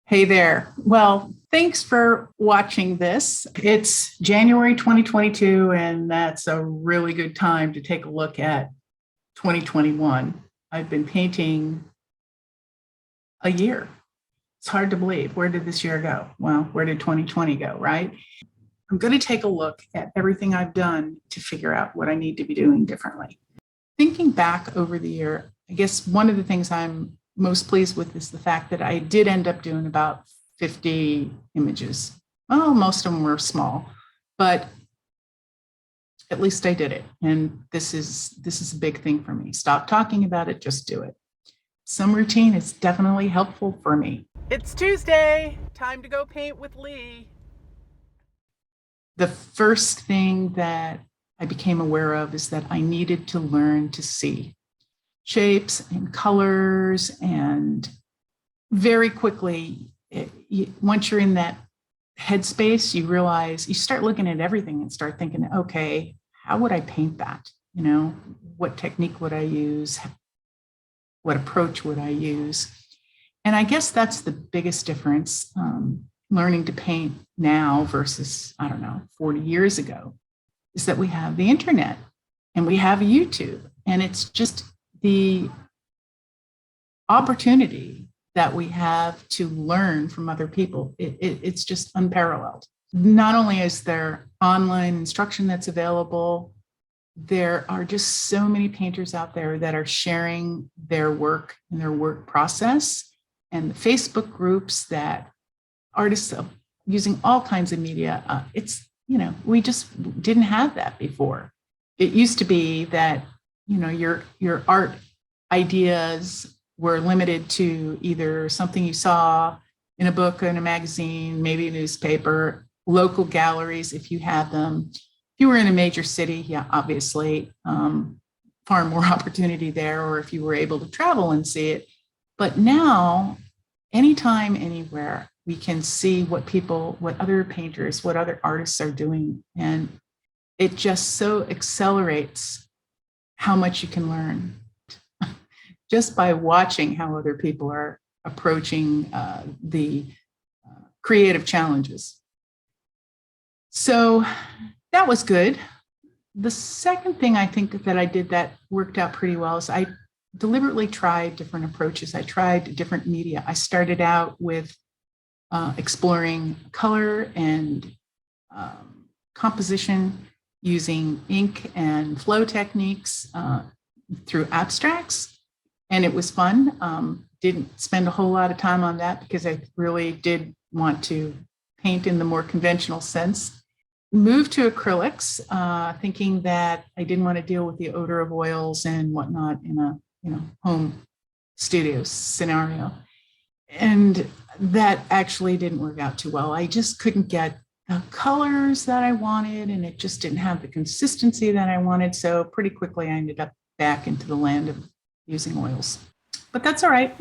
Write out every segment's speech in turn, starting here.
Hey there. Well, thanks for watching this. It's January 2022, and that's a really good time to take a look at 2021. I've been painting a year. It's hard to believe. Where did this year go? Well, where did 2020 go, right? I'm going to take a look at everything I've done to figure out what I need to be doing differently. Thinking back over the year, I guess one of the things I'm most pleased with is the fact that I did end up doing about 50 images. Well, most of them were small, but at least I did it. And this is a big thing for me. Stop talking about it, just do it. Some routine is definitely helpful for me. It's Tuesday, time to go paint with Lee. The first thing that I became aware of is that I needed to learn to see shapes and colors, and very quickly, once you're in that headspace, you realize, you start looking at everything and start thinking, okay, how would I paint that? What technique would I use? What approach would I use? And I guess that's the biggest difference, learning to paint now versus, 40 years ago, is that we have the internet and we have YouTube, and it's just the opportunity that we have to learn from other people. It's just unparalleled. Not only is there online instruction that's available, there are just so many painters out there that are sharing their work and their work process, and the Facebook groups that artists are using all kinds of media. We just didn't have that before. It used to be that your art ideas were limited to either something you saw in a book or in a magazine, maybe a newspaper, local galleries if you had them. If you were in a major city, yeah, obviously, far more opportunity there, or if you were able to travel and see it. But now, anytime, anywhere, we can see what other painters, what other artists are doing. And it just so accelerates how much you can learn just by watching how other people are approaching the creative challenges. So that was good. The second thing I think that I did that worked out pretty well is I deliberately tried different approaches. I tried different media. I started out with exploring color and composition using ink and flow techniques through abstracts. And it was fun. Didn't spend a whole lot of time on that because I really did want to paint in the more conventional sense. Moved to acrylics, thinking that I didn't want to deal with the odor of oils and whatnot in a home studio scenario. And that actually didn't work out too well. I just couldn't get the colors that I wanted, and it just didn't have the consistency that I wanted. So pretty quickly I ended up back into the land of using oils. But that's all right,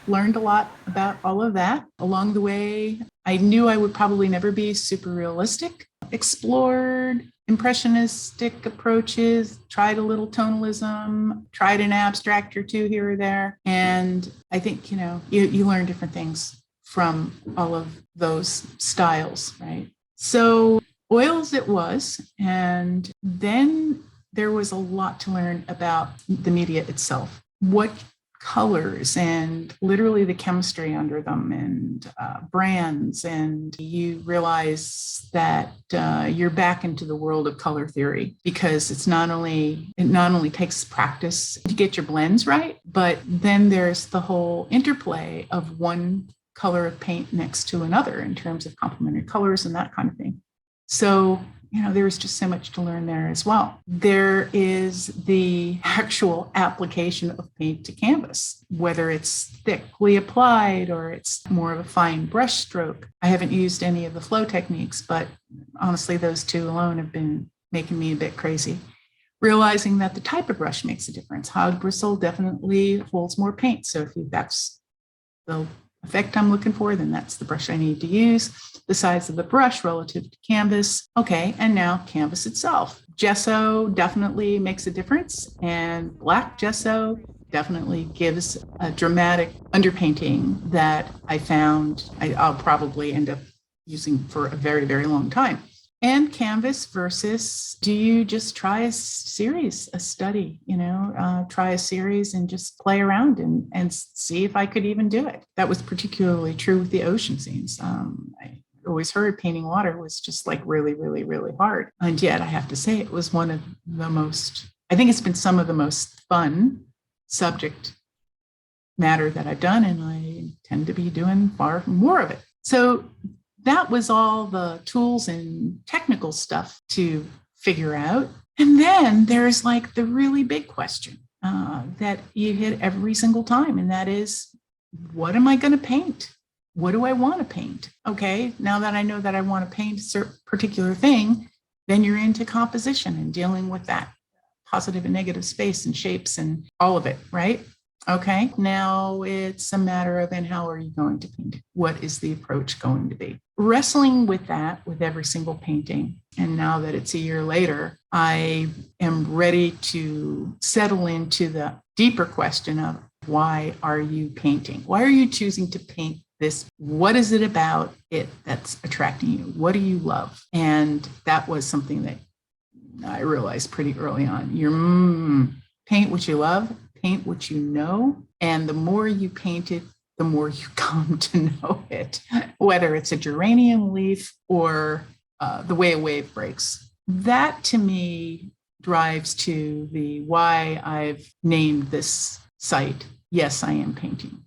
learned a lot about all of that. Along the way, I knew I would probably never be super realistic. Explored impressionistic approaches, tried a little tonalism, tried an abstract or two here or there. And I think, you learn different things from all of those styles, right? So oils it was. And then there was a lot to learn about the media itself. What colors and literally the chemistry under them, and brands. And you realize that you're back into the world of color theory, because it not only takes practice to get your blends right, but then there's the whole interplay of one color of paint next to another in terms of complementary colors and that kind of thing. So there was just so much to learn there as well. There is the actual application of paint to canvas, whether it's thickly applied or it's more of a fine brush stroke. I haven't used any of the flow techniques, but honestly, those two alone have been making me a bit crazy. Realizing that the type of brush makes a difference. Hog bristle definitely holds more paint. So if that's the effect I'm looking for, then that's the brush I need to use. The size of the brush relative to canvas. Okay, and now canvas itself. Gesso definitely makes a difference, and black gesso definitely gives a dramatic underpainting that I found I'll probably end up using for a very, very long time. And canvas versus do you just try a series, a study, try a series and just play around and see if I could even do it. That was particularly true with the ocean scenes. I always heard painting water was just like really, really, really hard. And yet I have to say it was one of the most, I think it's been some of the most fun subject matter that I've done, and I tend to be doing far more of it. So that was all the tools and technical stuff to figure out. And then there's like the really big question that you hit every single time, and that is, what am I going to paint? What do I want to paint? Okay, now that I know that I want to paint a particular thing, then you're into composition and dealing with that positive and negative space and shapes and all of it, right? Okay, now it's a matter of, and how are you going to paint it? What is the approach going to be? Wrestling with that with every single painting. And now that it's a year later, I am ready to settle into the deeper question of, why are you painting? Why are you choosing to paint this? What is it about it that's attracting you? What do you love? And that was something that I realized pretty early on. Paint what you love, paint what you know, and the more you paint it, the more you come to know it, whether it's a geranium leaf or the way a wave breaks. That to me drives to the why I've named this site, Yes, I Am Painting.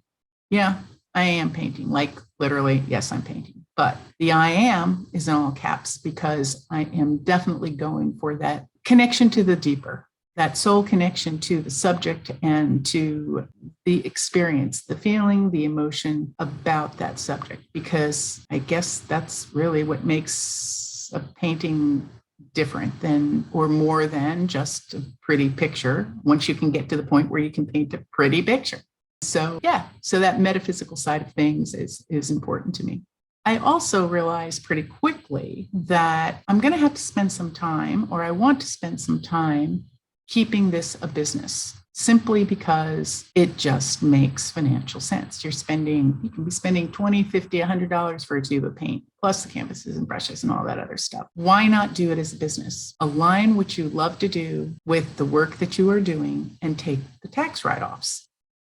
Yeah, I am painting, like literally, yes, I'm painting. But the I am is in all caps because I am definitely going for that connection to the deeper, that soul connection to the subject and to the experience, the feeling, the emotion about that subject, because I guess that's really what makes a painting different than, or more than just a pretty picture, once you can get to the point where you can paint a pretty picture. So yeah, so that metaphysical side of things is important to me. I also realized pretty quickly that I'm going to have to spend some time, or I want to spend some time keeping this a business, simply because it just makes financial sense. You can be spending $20, $50, $100 for a tube of paint, plus the canvases and brushes and all that other stuff. Why not do it as a business? Align what you love to do with the work that you are doing and take the tax write-offs.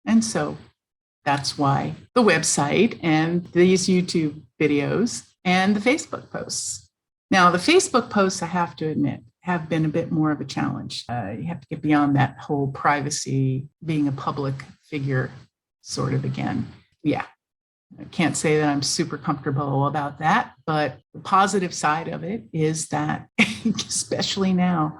And so that's why the website and these YouTube videos and the Facebook posts. Now, the Facebook posts, I have to admit, have been a bit more of a challenge. You have to get beyond that whole privacy, being a public figure sort of again. Yeah, I can't say that I'm super comfortable about that, but the positive side of it is that, especially now,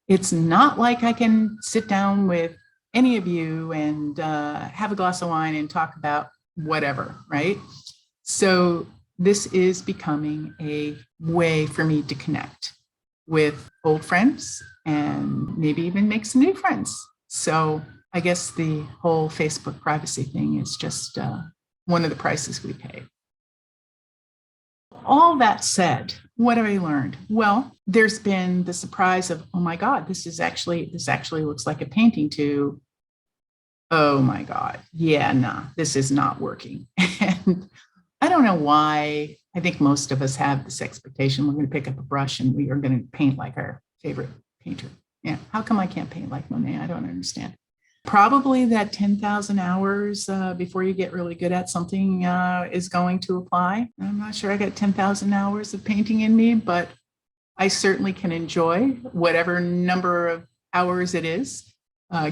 it's not like I can sit down with any of you and have a glass of wine and talk about whatever, right? So this is becoming a way for me to connect with old friends and maybe even make some new friends. So I guess the whole Facebook privacy thing is just one of the prices we pay. All that said, what have I learned? Well, there's been the surprise of, oh my God, this actually looks like a painting, to, oh my God, yeah, nah, this is not working. And I don't know why. I think most of us have this expectation. We're going to pick up a brush and we are going to paint like our favorite painter. Yeah. How come I can't paint like Monet? I don't understand. Probably that 10,000 hours before you get really good at something is going to apply. I'm not sure I got 10,000 hours of painting in me, but I certainly can enjoy whatever number of hours it is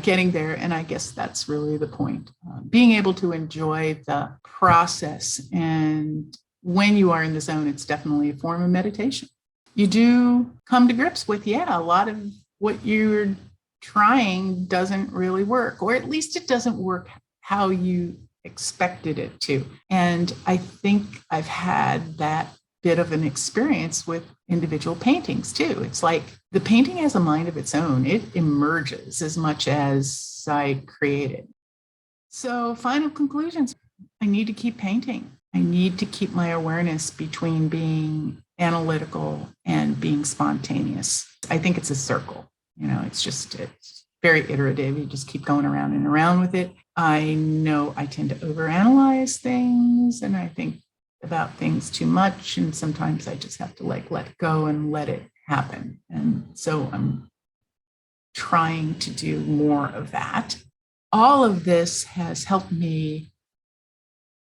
getting there. And I guess that's really the point. Being able to enjoy the process, and when you are in the zone, it's definitely a form of meditation. You do come to grips with, yeah, a lot of what you're trying doesn't really work, or at least it doesn't work how you expected it to. And I think I've had that bit of an experience with individual paintings too. It's like the painting has a mind of its own. It emerges as much as I create it. So final conclusions, I need to keep painting. I need to keep my awareness between being analytical and being spontaneous. I think it's a circle. It's very iterative. You just keep going around and around with it. I know I tend to overanalyze things and I think about things too much. And sometimes I just have to like let go and let it happen. And so I'm trying to do more of that. All of this has helped me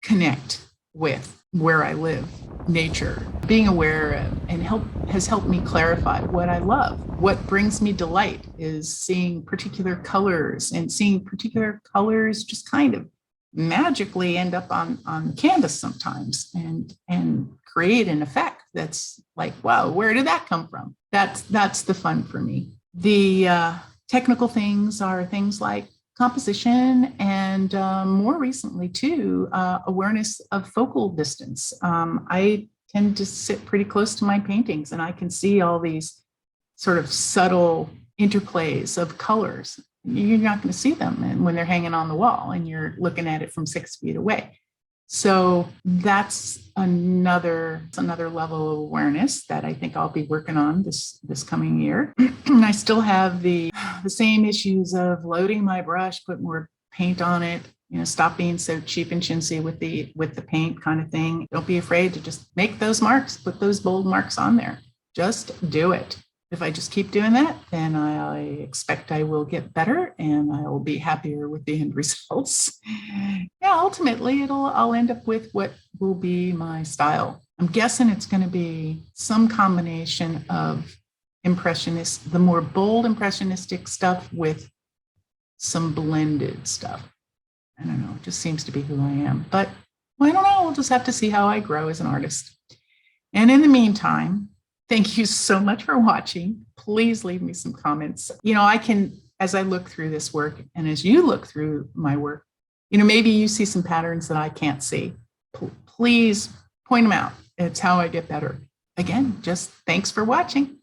connect with where I live, nature, being aware and has helped me clarify what I love. What brings me delight is seeing particular colors, and seeing particular colors just kind of magically end up on canvas sometimes and create an effect that's like, wow, where did that come from? That's the fun for me. The technical things are things like composition and more recently too, awareness of focal distance. I tend to sit pretty close to my paintings and I can see all these sort of subtle interplays of colors. You're not going to see them when they're hanging on the wall and you're looking at it from 6 feet away. So that's another level of awareness that I think I'll be working on this coming year. I still have the same issues of loading my brush, put more paint on it, stop being so cheap and chintzy with the paint kind of thing. Don't be afraid to just make those marks, put those bold marks on there. Just do it. If I just keep doing that, then I expect I will get better and I will be happier with the end results. Yeah, ultimately, I'll end up with what will be my style. I'm guessing it's going to be some combination of the more bold impressionistic stuff with some blended stuff. I don't know, it just seems to be who I am. But I don't know, we'll just have to see how I grow as an artist. And in the meantime, thank you so much for watching. Please leave me some comments. I can, as I look through this work and as you look through my work, maybe you see some patterns that I can't see. Please point them out. It's how I get better. Again, just thanks for watching.